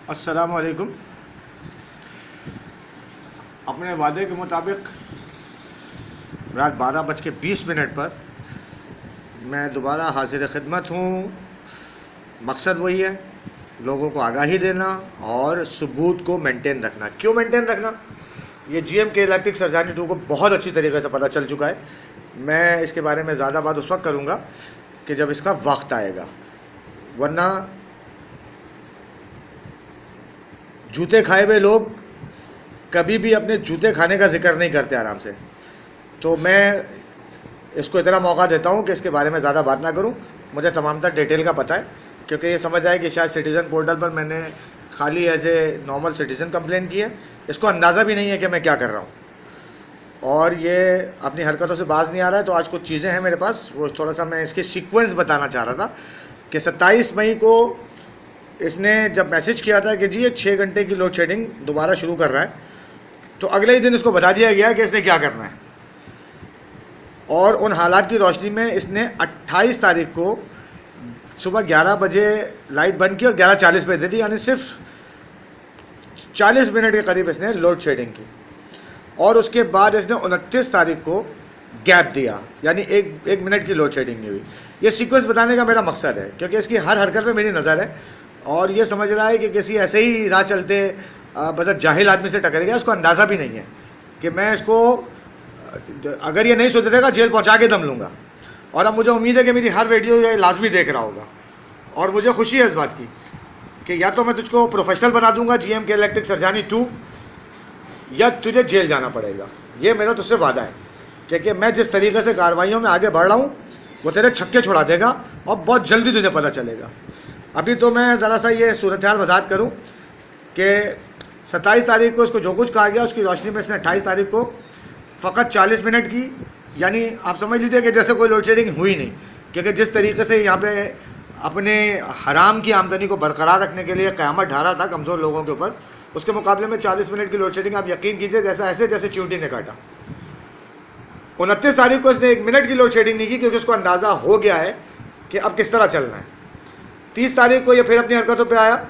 अस्सलामुअलैकुम। अपने वादे के मुताबिक रात 12:20 पर मैं दोबारा हाजिर खिदमत हूँ। मकसद वही है, लोगों को आगाही देना और सबूत को मेंटेन रखना। क्यों मेंटेन रखना? ये GMK इलेक्ट्रिक सरजानी 2 को बहुत अच्छी तरीके से पता चल चुका है। मैं इसके बारे में ज़्यादा बात उस वक्त करूँगा कि जब इसका वक्त आएगा, वरना जूते खाए हुए लोग कभी भी अपने जूते खाने का जिक्र नहीं करते आराम से। तो मैं इसको इतना मौका देता हूँ कि इसके बारे में ज़्यादा बात ना करूँ। मुझे तमाम डिटेल का पता है, क्योंकि ये समझ आए कि शायद सिटीज़न पोर्टल पर मैंने खाली as a normal citizen complain की है। इसको अंदाज़ा भी नहीं है कि मैं क्या कर रहा हूँ, और ये अपनी हरकतों से बाज नहीं आ रहा है। तो आज कुछ चीज़ें हैं मेरे पास, वो थोड़ा सा मैं इसकी सीक्वेंस बताना चाह रहा था कि 27 मई को इसने जब मैसेज किया था कि जी ये 6 घंटे की लोड शेडिंग दोबारा शुरू कर रहा है, तो अगले ही दिन इसको बता दिया गया कि इसने क्या करना है। और उन हालात की रोशनी में इसने 28 तारीख को सुबह 11 बजे लाइट बंद की और 11:40 पे दे दी, यानी सिर्फ 40 मिनट के करीब इसने लोड शेडिंग की। और उसके बाद इसने 29 तारीख को गैप दिया, यानी एक मिनट की लोड शेडिंग नहीं हुई। ये सीक्वेंस बताने का मेरा मकसद है, क्योंकि इसकी हर हरकत पे मेरी नज़र है, और ये समझ रहा है कि किसी ऐसे ही राह चलते बस जाहिल आदमी से टकर गया। इसको अंदाज़ा भी नहीं है कि मैं इसको, अगर ये नहीं सुधरेगा, जेल पहुंचा के दम लूँगा। और अब मुझे उम्मीद है कि मेरी हर वीडियो ये लाजमी देख रहा होगा, और मुझे खुशी है इस बात की कि या तो मैं तुझको प्रोफेशनल बना दूंगा GMK इलेक्ट्रिक सरजानी 2, या तुझे जेल जाना पड़ेगा। ये मेरा तुझसे वादा है, क्योंकि मैं जिस तरीके से कार्रवाइयों में आगे बढ़ रहा हूँ वो तेरे छक्के छुड़ा देगा और बहुत जल्दी तुझे पता चलेगा। अभी तो मैं ज़रा सा ये सूरत हाल वजाहत करूँ कि 27 तारीख को इसको जो कुछ कहा गया उसकी रोशनी में इसने 28 तारीख को फ़कत 40 मिनट की, यानी आप समझ लीजिए कि जैसे कोई लोड शेडिंग हुई नहीं। क्योंकि जिस तरीके से यहाँ पे अपने हराम की आमदनी को बरकरार रखने के लिए क़यामत ढा रहा था कमज़ोर लोगों के ऊपर, उसके मुकाबले में 40 मिनट की लोड शेडिंग, आप यकीन कीजिए जैसे चींटी ने काटा। 29 तारीख को इसने 1 मिनट की लोड शेडिंग नहीं की, क्योंकि उसको अंदाज़ा हो गया है कि अब किस तरह चलना है। 30 तारीख को ये फिर अपनी हरकतों पे आया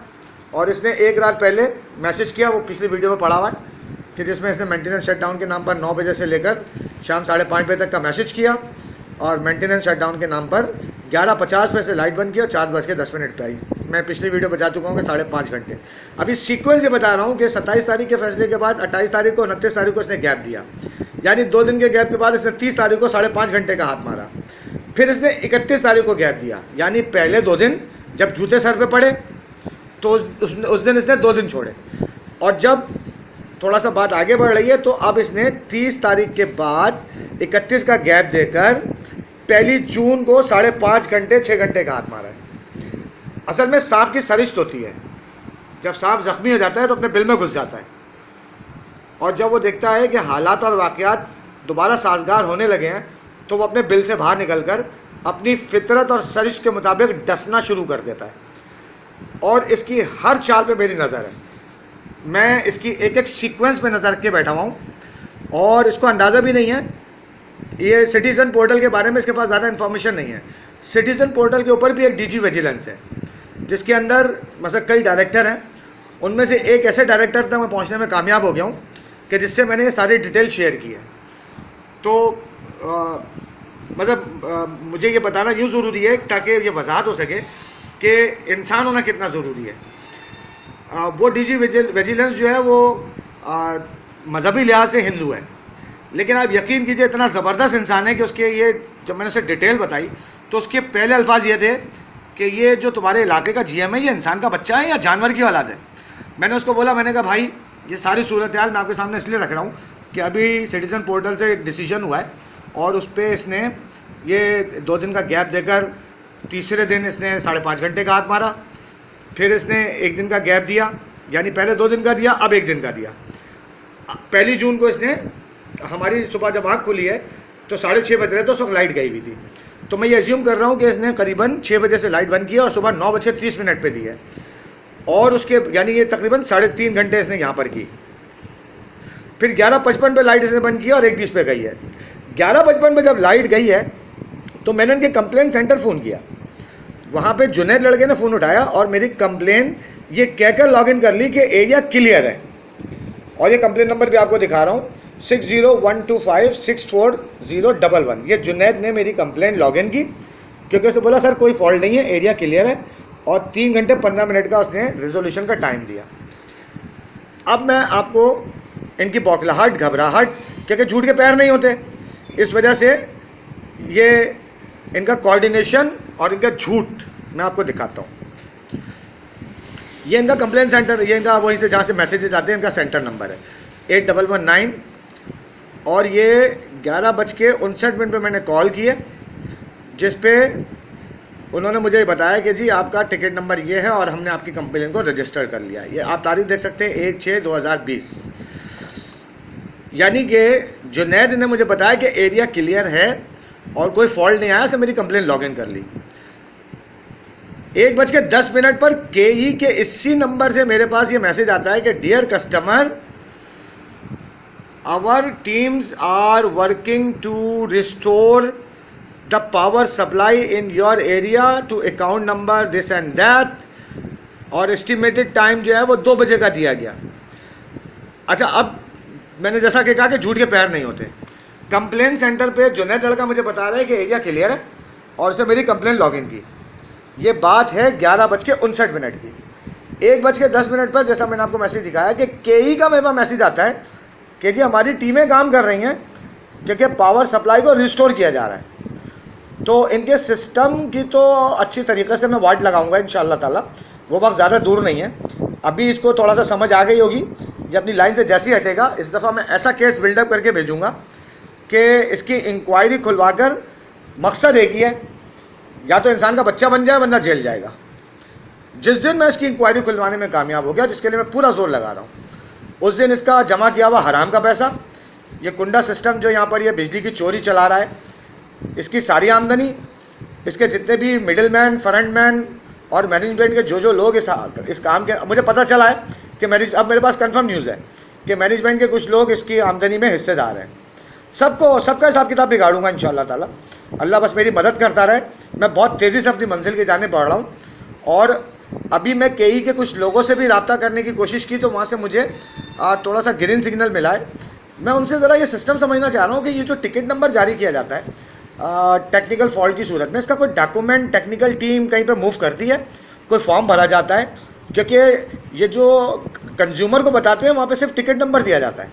और इसने एक रात पहले मैसेज किया, वो पिछली वीडियो में पढ़ा हुआ है, कि जिसमें इसने मेंटेनेंस शटडाउन के नाम पर 9 बजे से लेकर शाम 5:30 बजे तक का मैसेज किया, और मेंटेनेंस शटडाउन के नाम पर 11:50 पे से लाइट बंद की और 4:10 पे आई। मैं पिछली वीडियो बता चुका हूँ कि 5.5 घंटे। अभी सीक्वेंस ये बता रहा हूँ कि 27 तारीख के फैसले के बाद 28 तारीख को 29 तारीख को इसने गैप दिया, यानी 2 दिन के गैप के बाद इसने 30 तारीख को 5.5 घंटे का हाथ मारा। फिर इसने 31 तारीख को गैप दिया, यानी पहले 2 दिन जब जूते सर पे पड़े तो उस दिन इसने 2 दिन छोड़े। और जब थोड़ा सा बात आगे बढ़ रही है तो अब इसने 30 तारीख के बाद 31 का गैप देकर 1 जून को 5.5 घंटे 6 घंटे का हाथ मारा है। असल में सांप की सरिश्त होती है, जब सांप जख्मी हो जाता है तो अपने बिल में घुस जाता है, और जब वो देखता है कि हालात और वाक़यात दोबारा साजगार होने लगे हैं तो वो अपने बिल से बाहर निकलकर अपनी फितरत और सरिश्त के मुताबिक डसना शुरू कर देता है। और इसकी हर चाल पे मेरी नज़र है, मैं इसकी एक एक सीक्वेंस पे नज़र रख के बैठा हुआ हूँ, और इसको अंदाज़ा भी नहीं है। ये सिटीज़न पोर्टल के बारे में इसके पास ज़्यादा इन्फॉर्मेशन नहीं है। सिटीज़न पोर्टल के ऊपर भी एक DG विजिलेंस है, जिसके अंदर मतलब कई डायरेक्टर हैं। उनमें से एक ऐसे डायरेक्टर तक मैं पहुँचने में कामयाब हो गया हूँ कि जिससे मैंने ये सारी डिटेल शेयर की है। तो मुझे ये बताना यूँ ज़रूरी है ताकि ये वजाहत हो सके कि इंसान होना कितना ज़रूरी है। वो DG विजिलेंस जो है वो मज़हबी लिहाज से हिंदू है, लेकिन आप यकीन कीजिए इतना ज़बरदस्त इंसान है कि उसके ये जब मैंने उसे डिटेल बताई तो उसके पहले अल्फाज ये थे कि ये जो तुम्हारे इलाके का GM है, ये इंसान का बच्चा है या जानवर की औलाद है। मैंने उसको बोला, मैंने कहा भाई ये सारी सूरत हाल मैं आपके सामने इसलिए रख रहा हूँ कि अभी सिटीज़न पोर्टल से एक डिसीजन हुआ है, और उस पर इसने ये 2 दिन का गैप देकर तीसरे दिन इसने 5.5 घंटे का हाथ मारा। फिर इसने 1 दिन का गैप दिया, यानी पहले 2 दिन का दिया, अब 1 दिन का दिया। 1 जून को इसने, हमारी सुबह जब आँख खुली है तो 6:30 बज रहे थे, उस वक्त लाइट गई हुई थी। तो मैं ये एज्यूम कर रहा हूँ कि इसने करीबन 6 बजे से लाइट बंद की और सुबह 9:30 पे दी है, और उसके यानी ये तकरीबन 3.5 घंटे इसने यहाँ पर की। फिर 11:55 पे लाइट इसने बंद की और 1:20 पे गई है। 11:55 पे जब लाइट गई है तो मैंने इनके कंप्लेंट सेंटर फ़ोन किया, वहाँ पे जुनैद लड़के ने फ़ोन उठाया और मेरी कंप्लेन ये कहकर लॉगिन कर ली कि एरिया क्लियर है। और ये कंप्लेन नंबर भी आपको दिखा रहा हूँ 6012564011। ये जुनैद ने मेरी कंप्लेन लॉगिन की क्योंकि उसने बोला सर कोई फॉल्ट नहीं है, एरिया क्लियर है, और 3 घंटे 15 मिनट का उसने रिजोल्यूशन का टाइम दिया। अब मैं आपको इनकी बौखलाहट, घबराहट, क्योंकि झूठ के पैर नहीं होते, इस वजह से ये इनका कोऑर्डिनेशन और इनका झूठ मैं आपको दिखाता हूँ। ये इनका कंप्लेन सेंटर, ये इनका वहीं से जहाँ से मैसेजेस आते हैं, इनका सेंटर नंबर है 8119। और ये 11:59 पे मैंने कॉल की है, जिस पे उन्होंने मुझे बताया कि जी आपका टिकट नंबर ये है और हमने आपकी कंप्लेन को रजिस्टर कर लिया। ये आप तारीख देख सकते हैं 1/6/2020। यानी कि जुनैद ने मुझे बताया कि एरिया क्लियर है और कोई फॉल्ट नहीं आया, से मेरी कंप्लेन लॉगिन कर ली। 1:10 पर केई के इसी नंबर से मेरे पास ये मैसेज आता है कि dear customer, our teams are working to restore the power supply in your area to account number this and that, और एस्टिमेटेड टाइम जो है वो 2 बजे का दिया गया। अच्छा, अब मैंने जैसा कि कहा कि झूठ के पैर नहीं होते। कंप्लेन सेंटर पे जुनैद लड़का मुझे बता रहा है कि एरिया क्लियर है और उसने मेरी कंप्लेन लॉगिन की। ये बात है 11:59 की। 1:10 पर जैसा मैंने आपको मैसेज दिखाया कि केई का मेरे पास मैसेज आता है कि जी हमारी टीमें काम कर रही हैं क्योंकि पावर सप्लाई को रिस्टोर किया जा रहा है। तो इनके सिस्टम की तो अच्छी तरीके से मैं वाट लगाऊंगा इंशाअल्लाह ताला, वो वक्त ज़्यादा दूर नहीं है। अभी इसको थोड़ा सा समझ आ गई होगी, ये अपनी लाइन से जैसे ही हटेगा इस दफ़ा मैं ऐसा केस बिल्डअप करके भेजूँगा कि इसकी इंक्वायरी खुलवाकर मकसद एक ही है, या तो इंसान का बच्चा बन जाए वरना जेल जाएगा। जिस दिन मैं इसकी इंक्वायरी खुलवाने में कामयाब हो गया, जिसके लिए मैं पूरा जोर लगा रहा हूँ, उस दिन इसका जमा किया हुआ हराम का पैसा, ये कुंडा सिस्टम जो यहाँ पर ये बिजली की चोरी चला रहा है, इसकी सारी आमदनी, इसके जितने भी मिडिल मैन, फ्रंट मैन और मैनेजमेंट के जो लोग इस काम के, मुझे पता चला है कि अब मेरे पास कंफर्म न्यूज़ है कि मैनेजमेंट के कुछ लोग इसकी आमदनी में हिस्सेदार हैं। सबका हिसाब किताब बिगाड़ूंगा इंशाअल्लाह ताला। अल्लाह बस मेरी मदद करता रहे। मैं बहुत तेज़ी से अपनी मंजिल की जाने बढ़ रहा हूँ। और अभी मैं केई के कुछ लोगों से भी रब्ता करने की कोशिश की तो वहाँ से मुझे थोड़ा सा ग्रीन सिग्नल मिला है। मैं उनसे ज़रा ये सिस्टम समझना चाह रहा हूँ कि ये जो टिकट नंबर जारी किया जाता है टेक्निकल फॉल्ट की सूरत में, इसका कोई डॉक्यूमेंट टेक्निकल टीम कहीं पे मूव करती है, कोई फॉर्म भरा जाता है? क्योंकि ये जो कंज्यूमर को बताते हैं वहाँ पे सिर्फ टिकट नंबर दिया जाता है।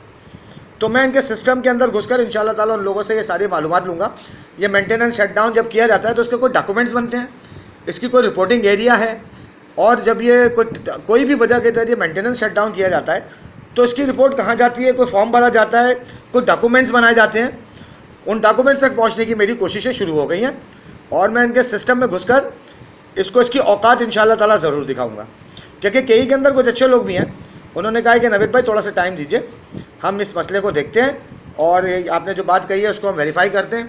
तो मैं इनके सिस्टम के अंदर घुसकर इंशाअल्लाह ताला उन लोगों से ये सारी मालूमात लूँगा। ये मेंटेनेंस शटडाउन जब किया जाता है तो उसके कोई डॉक्यूमेंट्स बनते हैं, इसकी कोई रिपोर्टिंग एरिया है, और जब ये कोई भी वजह के तहत ये मेंटेनेंस शटडाउन किया जाता है तो इसकी रिपोर्ट कहाँ जाती है, कोई फॉर्म भरा जाता है, कोई डॉक्यूमेंट्स बनाए जाते हैं। उन डॉक्यूमेंट्स तक पहुँचने की मेरी कोशिशें शुरू हो गई हैं और मैं इनके सिस्टम में घुसकर इसको इसकी औकात इंशाअल्लाह ताला ज़रूर दिखाऊँगा। क्योंकि केई के अंदर कुछ अच्छे लोग भी हैं, उन्होंने कहा कि नवीद भाई थोड़ा सा टाइम दीजिए, हम इस मसले को देखते हैं और आपने जो बात कही है उसको हम वेरीफाई करते हैं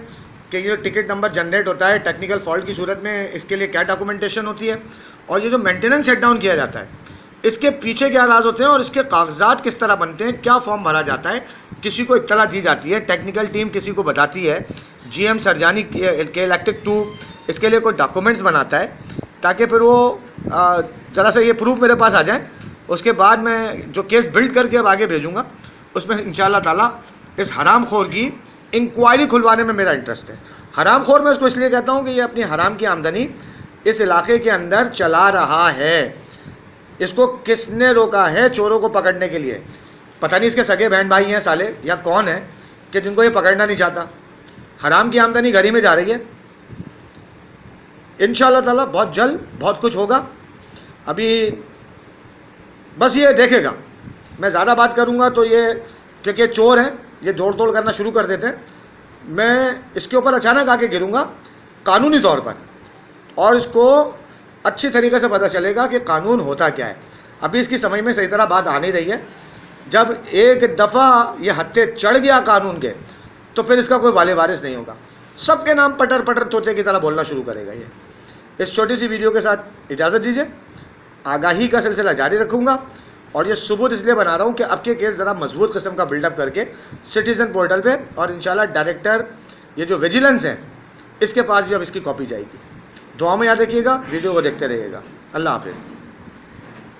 कि ये टिकट नंबर जनरेट होता है टेक्निकल फॉल्ट की सूरत में, इसके लिए क्या डॉक्यूमेंटेशन होती है, और ये जो मेंटेनेंस शटडाउन किया जाता है इसके पीछे क्या राज होते हैं और इसके कागजात किस तरह बनते हैं, क्या फॉर्म भरा जाता है, किसी को इत्तला दी जाती है, टेक्निकल टीम किसी को बताती है, GM सरजानी के इलेक्टेड टू इसके लिए कोई डॉक्यूमेंट्स बनाता है ताकि फिर वो ज़रा सा ये प्रूफ मेरे पास आ जाए। उसके बाद मैं जो केस बिल्ड करके अब आगे भेजूँगा उसमें इंशाअल्लाह ताला इस हराम खोर की इंक्वायरी खुलवाने में मेरा इंटरेस्ट है। हराम खोर मैं उसको इसलिए कहता हूँ कि ये अपनी हराम की आमदनी इस इलाके के अंदर चला रहा है। इसको किसने रोका है चोरों को पकड़ने के लिए? पता नहीं इसके सगे बहन भाई हैं साले या कौन है कि जिनको ये पकड़ना नहीं चाहता। हराम की आमदनी घर ही में जा रही है। इंशाअल्लाह ताला बहुत जल्द बहुत कुछ होगा। अभी बस ये देखेगा, मैं ज़्यादा बात करूँगा तो ये क्योंकि चोर हैं ये जोड़ तोड़ करना शुरू कर देते हैं। मैं इसके ऊपर अचानक आके गिरूँगा कानूनी तौर पर और इसको अच्छी तरीके से पता चलेगा कि कानून होता क्या है। अभी इसकी समझ में सही तरह बात आ नहीं रही है। जब एक दफ़ा ये हत्थे चढ़ गया कानून के तो फिर इसका कोई वाले वारिस नहीं होगा। सबके नाम पटर पटर तोते की तरह बोलना शुरू करेगा ये। इस छोटी सी वीडियो के साथ इजाज़त दीजिए। आगाही का सिलसिला जारी रखूँगा और ये सबूत इसलिए बना रहा हूँ कि आपके केस ज़रा मजबूत किस्म का बिल्डअप करके सिटीज़न पोर्टल पे और इंशाल्लाह डायरेक्टर ये जो विजिलेंस है इसके पास भी अब इसकी कॉपी जाएगी। दुआ में याद रखिएगा, वीडियो को देखते रहिएगा। अल्लाह हाफिज़।